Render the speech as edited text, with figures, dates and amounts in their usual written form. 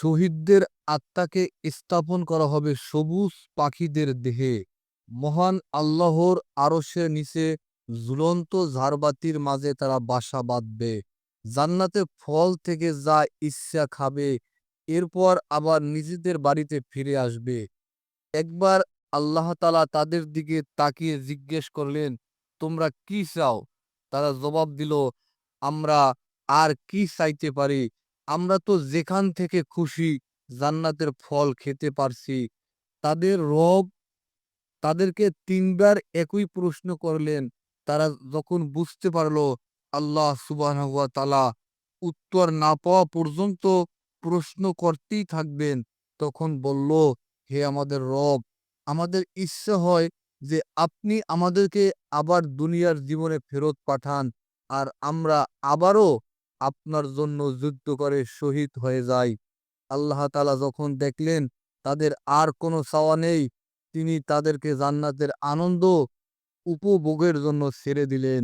শহীদদের আত্মাকে স্থাপন করা হবে সবুজ পাখিদের দেহে। মহান আল্লাহর আরশের নিচে ঝুলন্ত ঝাড়বাতির মাঝে তারা বাসা বাঁধবে। জান্নাতে ফল থেকে যা ইচ্ছা খাবে, এরপর আবার নিজেদের বাড়িতে ফিরে আসবে। একবার আল্লাহ তাআলা তাদের দিকে তাকিয়ে জিজ্ঞেস করলেন, তোমরা কি চাও? তারা জবাব দিল, আমরা আর কি চাইতে পারি? আমরা তো যেখান থেকে খুশি জান্নাতের ফল খেতে পারছি। তাদের রব তাদেরকে তিনবার একই প্রশ্ন করলেন। তারা যখন বুঝতে পারল আল্লাহ সুবহানাহু ওয়া তাআলা উত্তর না পাওয়া পর্যন্ত প্রশ্ন করতেই থাকবেন, তখন বলল, হে আমাদের রব, আমাদের ইচ্ছে হয় যে আপনি আমাদেরকে আবার দুনিয়ার জীবনে ফেরত পাঠান, আর আমরা আবারও আপনার জন্য যুদ্ধ করে শহীদ হয়ে যাই। আল্লাহ তাআলা যখন দেখলেন তাদের আর কোনো চাওয়া নেই, তিনি তাদেরকে জান্নাতের আনন্দ উপভোগের জন্য ছেড়ে দিলেন।